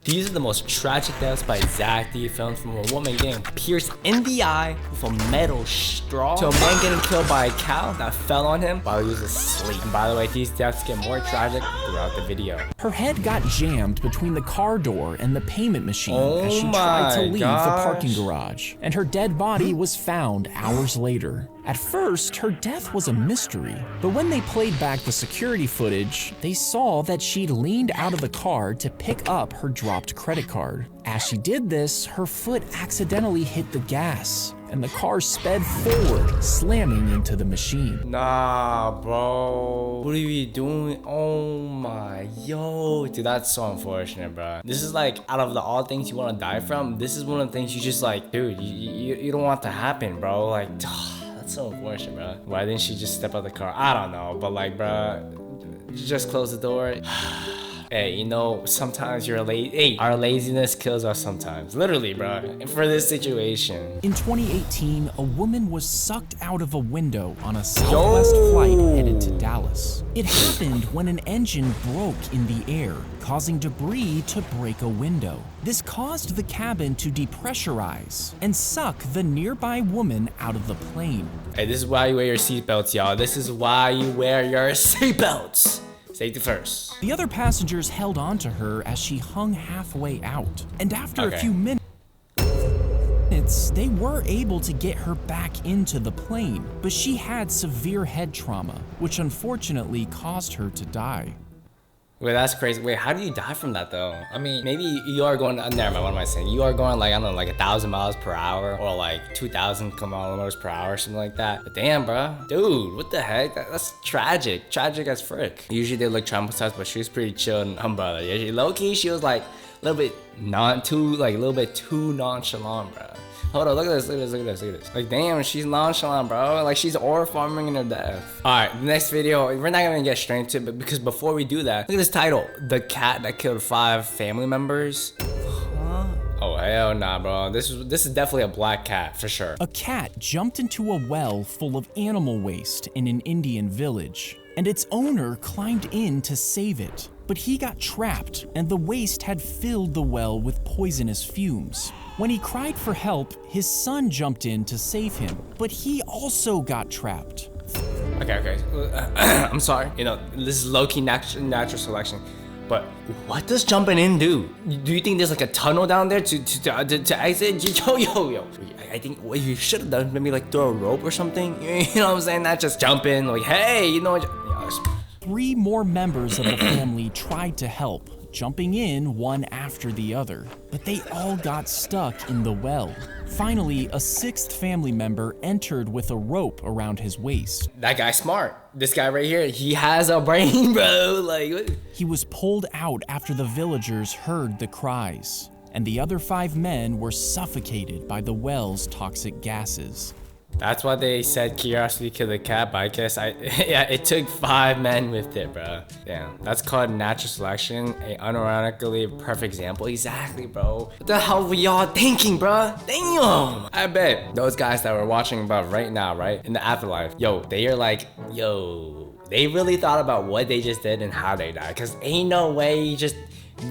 These are the most tragic deaths by Zack, the films from a woman getting pierced in the eye with a metal straw to a man getting killed by a cow that fell on him while he was asleep. And by the way, these deaths get more tragic throughout the video. Her head got jammed between the car door and the payment machine as she tried to leave the parking garage, and her dead body was found hours later. At first, her death was a mystery, but when they played back the security footage, they saw that she'd leaned out of the car to pick up her dropped credit card. As she did this, her foot accidentally hit the gas, and the car sped forward, slamming into the machine. Nah, bro. What are you doing? Oh my, yo. Dude, that's so unfortunate, bro. This is like, out of all things you want to die from, this is one of the things you just like, dude, you don't want to happen, bro. Like, that's so unfortunate, bro. Why didn't she just step out the car? I don't know, but like, bro, just close the door. Hey, you know, sometimes you're lazy. Hey, our laziness kills us sometimes. Literally, bro. For this situation. In 2018, a woman was sucked out of a window on a Southwest flight headed to Dallas. It happened when an engine broke in the air, causing debris to break a window. This caused the cabin to depressurize and suck the nearby woman out of the plane. Hey, this is why you wear your seatbelts, y'all. This is why you wear your seatbelts. Safety first. The other passengers held on to her as she hung halfway out, and after a few minutes, they were able to get her back into the plane, but she had severe head trauma, which unfortunately caused her to die. Wait, that's crazy. Wait, how do you die from that though? I mean, maybe you are going, never mind, what am I saying? You are going like, I don't know, like 1,000 miles per hour or like 2,000 kilometers per hour or something like that. But damn, bro. Dude, what the heck? That's tragic. Tragic as frick. Usually they look traumatized, but she was pretty chill and humble. Yeah, low-key, she was like a little bit too nonchalant, bro. Hold on, look at this, look at this, look at this, look at this. Like, damn, she's nonchalant, bro. Like, she's aura farming in her death. All right, the next video, we're not gonna get straight into it, but because before we do that, look at this title. The cat that killed 5 family members. Huh? Oh, hell nah, bro. This is definitely a black cat, for sure. A cat jumped into a well full of animal waste in an Indian village, and its owner climbed in to save it. But he got trapped, and the waste had filled the well with poisonous fumes. When he cried for help, his son jumped in to save him, but he also got trapped. Okay. I'm sorry. You know, this is low-key natural selection. But what does jumping in do? Do you think there's like a tunnel down there to exit? Yo. I think what you should have done, maybe like throw a rope or something. You know what I'm saying? Not just jump in, like, hey, you know what? 3 more members of the family tried to help, jumping in one after the other, but they all got stuck in the well. Finally, a 6th family member entered with a rope around his waist. That guy's smart. This guy right here, he has a brain, bro. Like, what? He was pulled out after the villagers heard the cries, and the other 5 men were suffocated by the well's toxic gases. That's why they said curiosity killed the cat, but I guess yeah, it took 5 men with it, bro. Damn, that's called natural selection, a unironically perfect example. Exactly, bro. What the hell were y'all thinking, bro? Damn. I bet those guys that we're watching about right now, right, in the afterlife, yo, they are like, yo, they really thought about what they just did and how they died, because ain't no way you just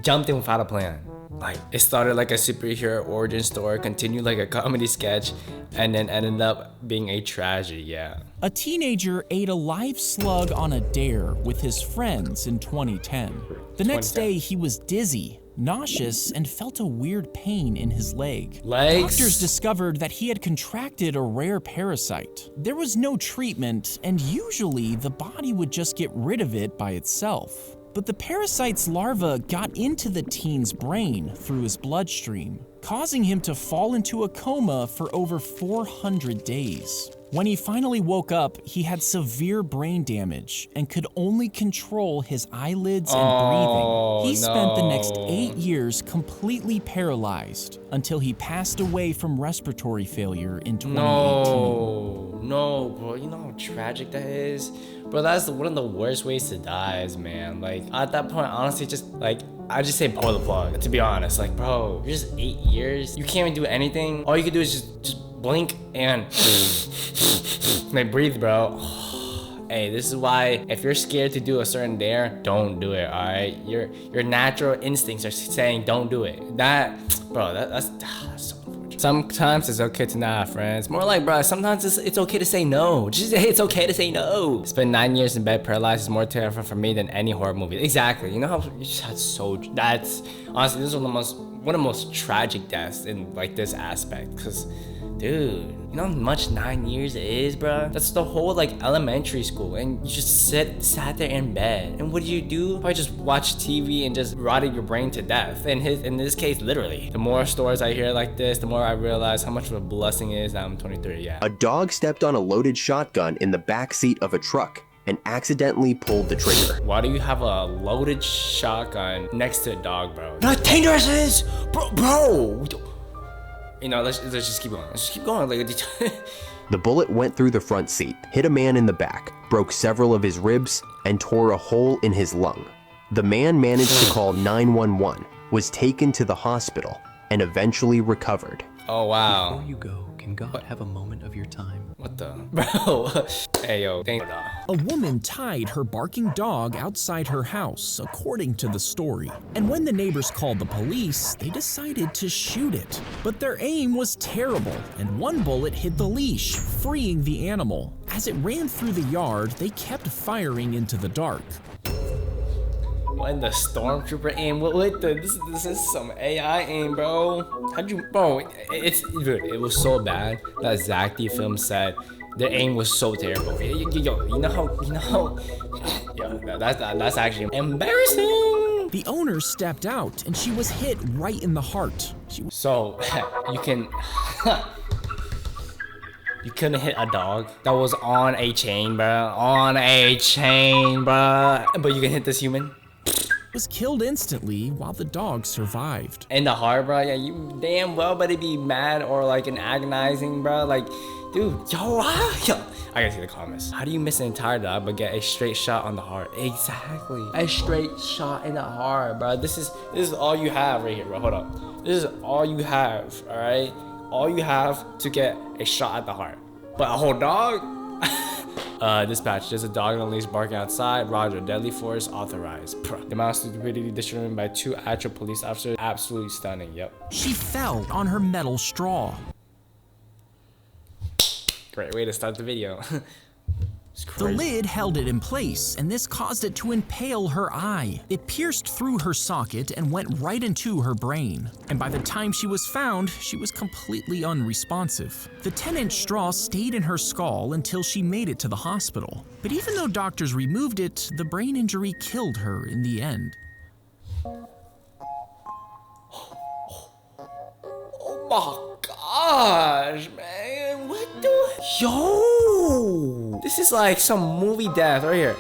jumped in without a plan. Like, it started like a superhero origin story, continued like a comedy sketch, and then ended up being a tragedy, yeah. A teenager ate a live slug on a dare with his friends in 2010. The next day, he was dizzy, nauseous, and felt a weird pain in his leg. Doctors discovered that he had contracted a rare parasite. There was no treatment, and usually the body would just get rid of it by itself. But the parasite's larva got into the teen's brain through his bloodstream, causing him to fall into a coma for over 400 days. When he finally woke up, he had severe brain damage and could only control his eyelids and breathing. He spent the next 8 years completely paralyzed until he passed away from respiratory failure in 2018. No, bro. You know how tragic that is? Bro, that's one of the worst ways to die, man. Like, at that point, honestly, just like, I just say pull the plug, to be honest. Like, bro, you're just 8 years. You can't even do anything. All you can do is just blink and like breathe, bro. Hey, this is why if you're scared to do a certain dare, don't do it, all right? Your natural instincts are saying don't do it. That's so unfortunate. Sometimes it's okay to not have friends. More like, bro, sometimes it's okay to say no. Just say it's okay to say no. Spend 9 years in bed paralyzed is more terrifying for me than any horror movie. Exactly. You know how that's honestly, this is one of the most tragic deaths in like this aspect, because dude, you know how much 9 years is, bro? That's the whole like elementary school, and you just sat there in bed. And what do you do? Probably just watch TV and just rotted your brain to death. In this case, literally. The more stories I hear like this, the more I realize how much of a blessing it is that I'm 23. Yeah. A dog stepped on a loaded shotgun in the back seat of a truck and accidentally pulled the trigger. Why do you have a loaded shotgun next to a dog, bro? How dangerous it is, bro. You know, let's just keep going. Let's just keep going. Like, the bullet went through the front seat, hit a man in the back, broke several of his ribs, and tore a hole in his lung. The man managed to call 911, was taken to the hospital, and eventually recovered. Oh, wow. Before you go, can God have a moment of your time? What the? Bro. Hey, yo, thank you. A woman tied her barking dog outside her house, according to the story. And when the neighbors called the police, they decided to shoot it. But their aim was terrible, and one bullet hit the leash, freeing the animal. As it ran through the yard, they kept firing into the dark. When the stormtrooper aim, this is some AI aim, bro. Bro, it was so bad that Zack the film said the aim was so terrible. Yo, you know how, yo, that's actually embarrassing. The owner stepped out and she was hit right in the heart. So, you couldn't hit a dog that was on a chain, bro. But you can hit this human? Was killed instantly while the dog survived. In the heart, bro. Yeah, you damn well better be mad or like an agonizing, bro. Like, dude, yo, I gotta see the comments. How do you miss an entire dog but get a straight shot on the heart? Exactly, a straight shot in the heart, bro. This is all you have right here, bro. Hold up, this is all you have, all right? All you have to get a shot at the heart, but a whole dog. Dispatch, there's a dog on a leash barking outside. Roger, deadly force authorized. The amount of stupidity determined by 2 actual police officers, absolutely stunning. Yep. She fell on her metal straw. Great way to start the video. The lid held it in place, and this caused it to impale her eye. It pierced through her socket and went right into her brain. And by the time she was found, she was completely unresponsive. The 10-inch straw stayed in her skull until she made it to the hospital. But even though doctors removed it, the brain injury killed her in the end. Oh my gosh, man. What the? Yo! This is like some movie death right here.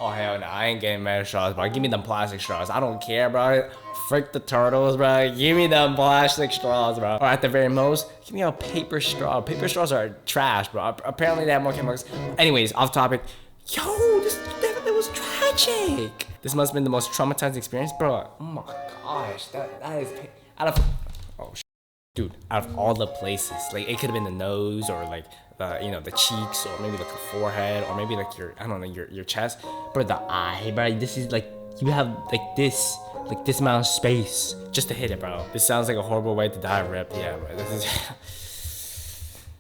Oh, hell no. I ain't getting metal straws, bro. Give me them plastic straws. I don't care, bro. Frick the turtles, bro. Give me them plastic straws, bro. Or at the very most, give me a paper straw. Paper straws are trash, bro. Apparently they have more chemicals. Anyways, off topic. Yo, that was tragic. This must have been the most traumatizing experience, bro. Oh my gosh. That is... Out of... Oh, dude, out of all the places, like it could have been the nose or like the cheeks or maybe like the forehead or maybe like your, I don't know, your chest, but the eye, bro. This is like, you have like this amount of space just to hit it, bro. This sounds like a horrible way to die. Rip. Yeah, bro. This is.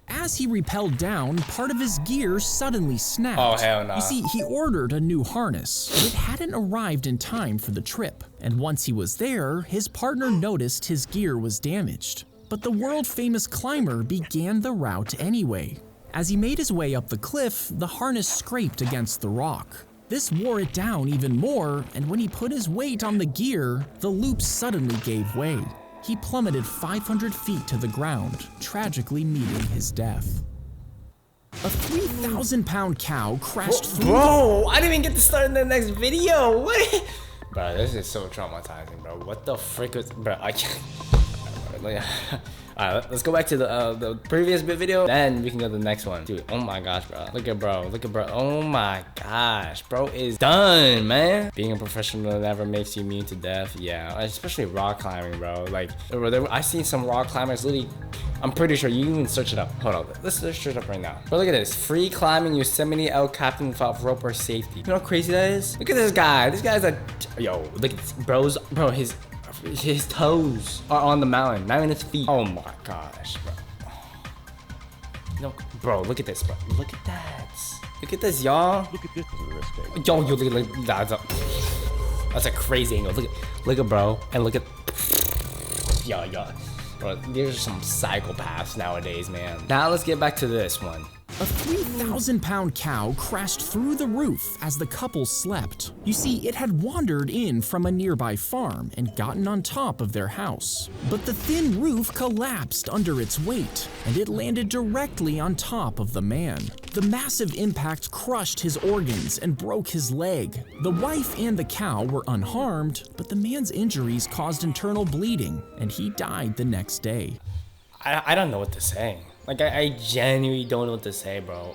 As he rappelled down, part of his gear suddenly snapped. Oh, hell no. You see, he ordered a new harness, but it hadn't arrived in time for the trip. And once he was there, his partner noticed his gear was damaged. But the world-famous climber began the route anyway. As he made his way up the cliff, the harness scraped against the rock. This wore it down even more, and when he put his weight on the gear, the loop suddenly gave way. He plummeted 500 feet to the ground, tragically meeting his death. A 3,000-pound cow crashed through— Bro, I didn't even get to start in the next video. What? Bro, this is so traumatizing, bro. What the frick was... Bro, I can't... Alright, let's go back to the previous video, then we can go to the next one. Dude, oh my gosh, bro. Look at bro. Oh my gosh. Bro is done, man. Being a professional never makes you immune to death. Yeah, especially rock climbing, bro. Like, I seen some rock climbers literally I'm pretty sure you can search it up. Hold on, let's search it up right now. Bro, look at this. Free climbing Yosemite El Capitan without rope or safety. You know how crazy that is? Look at this guy. This guy's a, yo, look at this. Bro, his toes are on the mountain, not even his feet. Oh my gosh, bro. No, bro, look at this, bro. Look at that. Look at this, y'all. Look at this. Yo, look at that. That's a crazy angle. Look at bro, and look at, yo. Bro, there's some psychopaths nowadays, man. Now let's get back to this one. A 3,000-pound cow crashed through the roof as the couple slept. You see, it had wandered in from a nearby farm and gotten on top of their house. But the thin roof collapsed under its weight, and it landed directly on top of the man. The massive impact crushed his organs and broke his leg. The wife and the cow were unharmed, but the man's injuries caused internal bleeding, and he died the next day. I don't know what to say. Like, I genuinely don't know what to say, bro.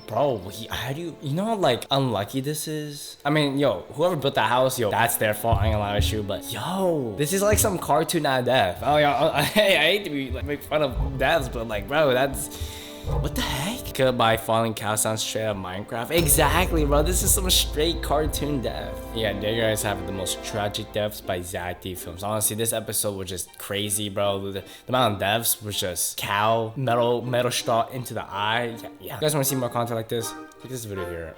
Bro, how do you know how, like, unlucky this is? I mean, yo, whoever built that house, yo, that's their fault, I ain't gonna lie with you, but yo, this is like some cartoon out of death. Oh, yo, hey, I hate to be, like, make fun of deaths, but, like, bro, that's, what the heck? Killed by falling cow sounds straight out of Minecraft. Exactly, bro, this is some straight cartoon death. Yeah, there you guys have the most tragic deaths by Zack films. Honestly, this episode was just crazy, bro. The amount of deaths was just cow, metal straw into the eye. Yeah. You guys want to see more content like this? Look at this video here.